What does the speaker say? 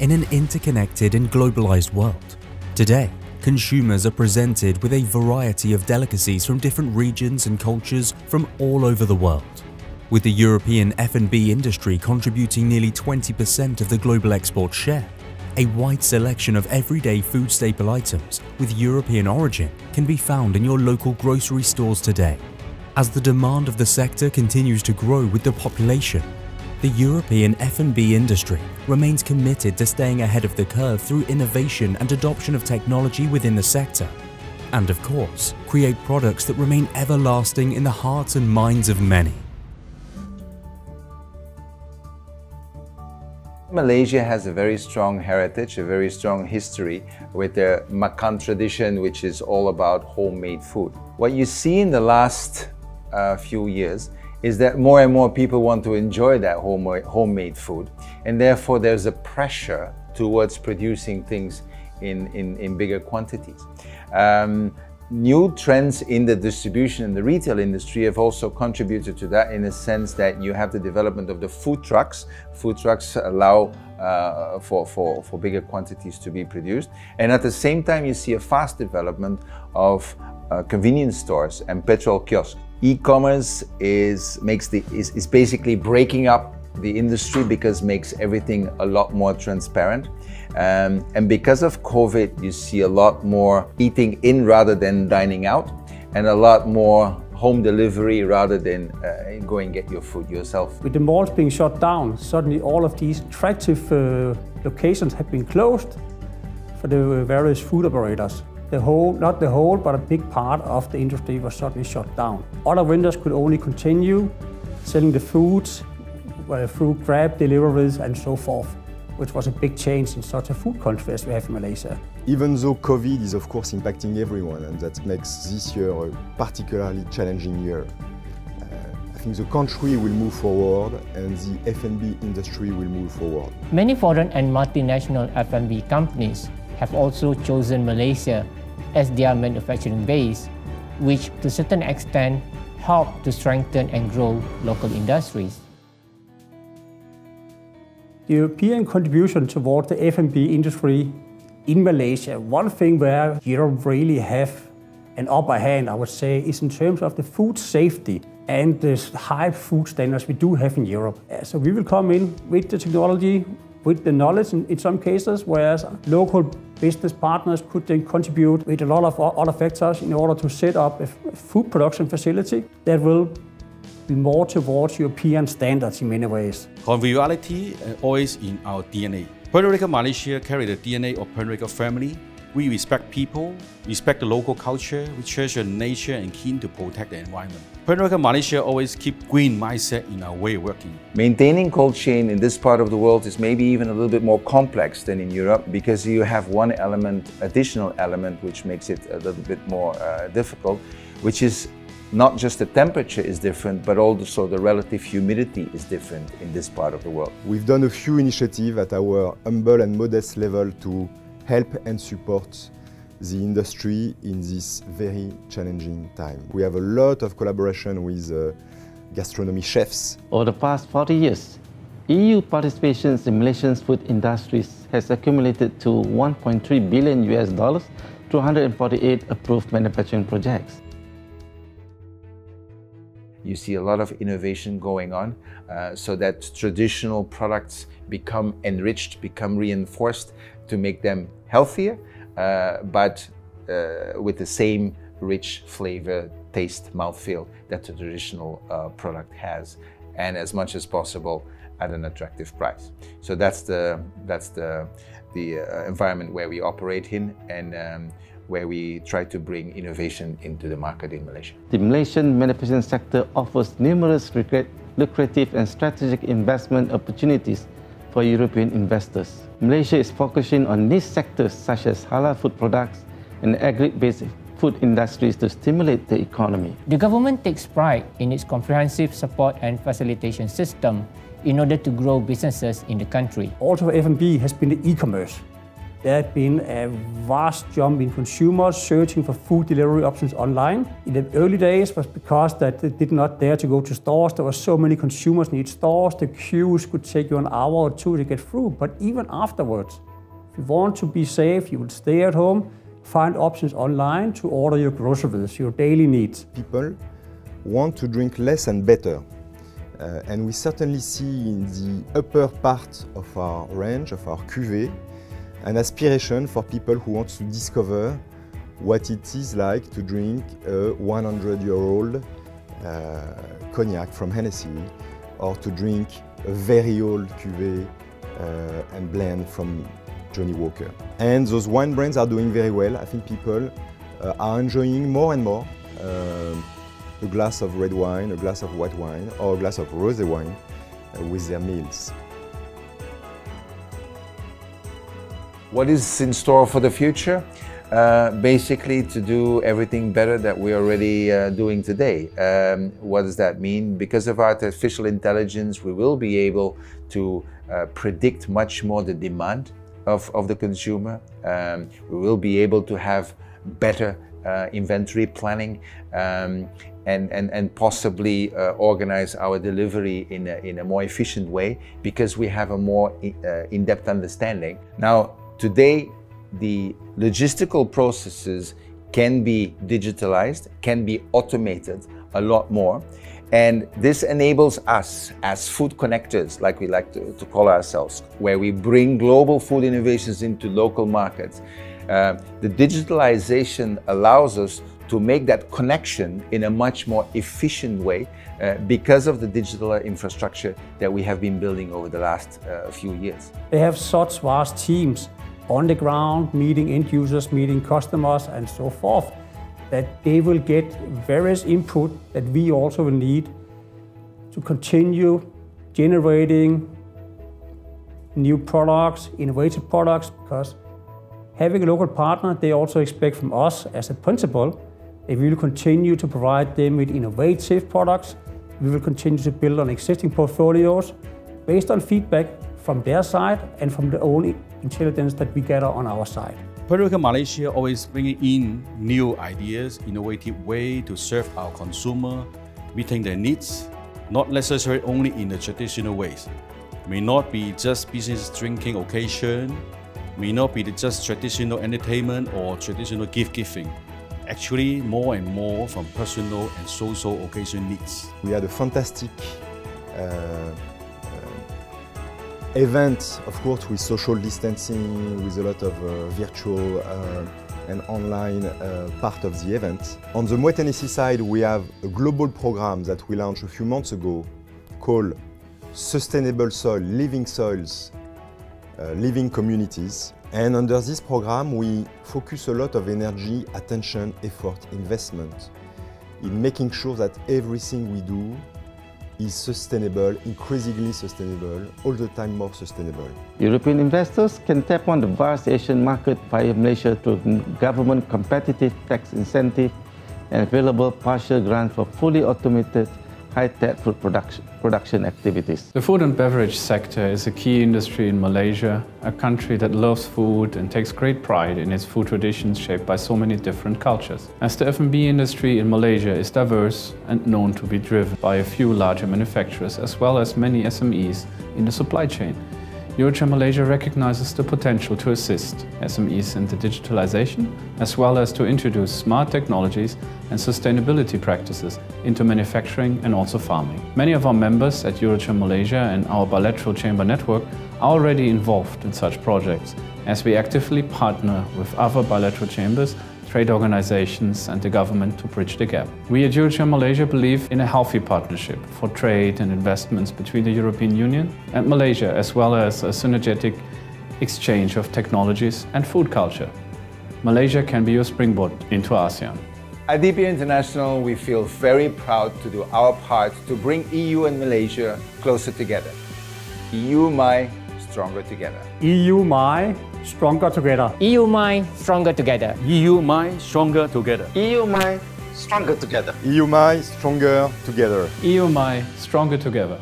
In an interconnected and globalized world, today, consumers are presented with a variety of delicacies from different regions and cultures from all over the world. With the European F&B industry contributing nearly 20% of the global export share, a wide selection of everyday food staple items with European origin can be found in your local grocery stores today. As the demand of the sector continues to grow with the population, the European F&B industry remains committed to staying ahead of the curve through innovation and adoption of technology within the sector, and of course, create products that remain everlasting in the hearts and minds of many. Malaysia has a very strong heritage, a very strong history with the makan tradition, which is all about homemade food. What you see in the last few years is that more and more people want to enjoy that homemade food, and therefore there's a pressure towards producing things in bigger quantities. New trends in the distribution and the retail industry have also contributed to that, in the sense that you have the development of the food trucks. Food trucks allow for bigger quantities to be produced, and at the same time you see a fast development of convenience stores and petrol kiosks. E-commerce is basically breaking up the industry because makes everything a lot more transparent. And because of COVID, you see a lot more eating in rather than dining out, and a lot more home delivery rather than go and get your food yourself. With the malls being shut down, suddenly all of these attractive locations have been closed for the various food operators. Not the whole, but a big part of the industry was suddenly shut down. Other vendors could only continue selling the foods through Grab deliveries and so forth, which was a big change in such a food country as we have in Malaysia. Even though COVID is of course impacting everyone, and that makes this year a particularly challenging year, I think the country will move forward and the F&B industry will move forward. Many foreign and multinational F&B companies have also chosen Malaysia as their manufacturing base, which to a certain extent help to strengthen and grow local industries. The European contribution toward the F&B industry in Malaysia, one thing where Europe really have an upper hand, I would say, is in terms of the food safety and the high food standards we do have in Europe. So we will come in with the technology, with the knowledge in some cases, whereas local business partners could then contribute with a lot of other factors in order to set up a food production facility that will be more towards European standards in many ways. Conviviality always in our DNA. Puerto Rico, Malaysia carry the DNA of Puerto Rico family. We respect people, respect the local culture, we treasure nature and keen to protect the environment. Puerto Rico, Malaysia always keep green mindset in our way of working. Maintaining cold chain in this part of the world is maybe even a little bit more complex than in Europe, because you have one additional element, which makes it a little bit more difficult, which is not just the temperature is different, but also the relative humidity is different in this part of the world. We've done a few initiatives at our humble and modest level to help and support the industry in this very challenging time. We have a lot of collaboration with gastronomy chefs. Over the past 40 years, EU participation in Malaysian food industries has accumulated to $1.3 billion through 148 approved manufacturing projects. You see a lot of innovation going on so that traditional products become enriched, become reinforced to make them healthier, but with the same rich flavor, taste, mouthfeel that the traditional product has, and as much as possible at an attractive price. So that's the environment where we operate in, and where we try to bring innovation into the market in Malaysia. The Malaysian manufacturing sector offers numerous lucrative and strategic investment opportunities for European investors. Malaysia is focusing on niche sectors such as halal food products and agri-based food industries to stimulate the economy. The government takes pride in its comprehensive support and facilitation system in order to grow businesses in the country. Also, F&B has been the e-commerce. there has been a vast jump in consumers searching for food delivery options online. In the early days was because that they did not dare to go to stores. There were so many consumers need stores. The queues could take you an hour or two to get through. But even afterwards, if you want to be safe, you will stay at home, find options online to order your groceries, your daily needs. People want to drink less and better. And we certainly see in the upper part of our range, of our cuvée, an aspiration for people who want to discover what it is like to drink a 100-year-old cognac from Hennessy, or to drink a very old cuvée and blend from Johnny Walker. And those wine brands are doing very well. I think people are enjoying more and more a glass of red wine, a glass of white wine, or a glass of rosé wine with their meals. What is in store for the future? Basically to do everything better that we're already doing today. What does that mean? Because of artificial intelligence, we will be able to predict much more the demand of the consumer. We will be able to have better inventory planning and possibly organize our delivery in a more efficient way because we have a more in-depth understanding. Now, today, the logistical processes can be digitalized, can be automated a lot more. And this enables us as food connectors, like we like to call ourselves, where we bring global food innovations into local markets. The digitalization allows us to make that connection in a much more efficient way because of the digital infrastructure that we have been building over the last few years. They have such vast teams on the ground, meeting end users, meeting customers, and so forth, that they will get various input that we also will need to continue generating new products, innovative products, because having a local partner, they also expect from us as a principal, if we will continue to provide them with innovative products, we will continue to build on existing portfolios based on feedback from their side and from the own intelligence that we gather on our side. EUROCHAM Malaysia always bringing in new ideas, innovative way to serve our consumer, meeting their needs, not necessarily only in the traditional ways. May not be just business drinking occasion, may not be just traditional entertainment or traditional gift giving. Actually, more and more from personal and social occasion needs. We had a fantastic event, of course, with social distancing, with a lot of virtual and online part of the event. On the Moet Hennessy side, we have a global program that we launched a few months ago called Sustainable Soil, Living Soils, Living Communities. And under this program, we focus a lot of energy, attention, effort, investment in making sure that everything we do is sustainable, increasingly sustainable, all the time more sustainable. European investors can tap on the vast Asian market via Malaysia through government competitive tax incentive and available partial grant for fully automated high-tech food production activities. The food and beverage sector is a key industry in Malaysia, a country that loves food and takes great pride in its food traditions shaped by so many different cultures. As the F&B industry in Malaysia is diverse and known to be driven by a few larger manufacturers as well as many SMEs in the supply chain, EUROCHAM Malaysia recognizes the potential to assist SMEs in the digitalization, as well as to introduce smart technologies and sustainability practices into manufacturing and also farming. Many of our members at EUROCHAM Malaysia and our bilateral chamber network are already involved in such projects, as we actively partner with other bilateral chambers, trade organizations and the government to bridge the gap. We at EUROCHAM Malaysia believe in a healthy partnership for trade and investments between the European Union and Malaysia, as well as a synergetic exchange of technologies and food culture. Malaysia can be your springboard into ASEAN. At DP International, we feel very proud to do our part to bring EU and Malaysia closer together. EU My, stronger together. EU My, stronger together. EU My, stronger together. EU My, stronger together. EU My, stronger together. EU My, stronger together. EU My, stronger together.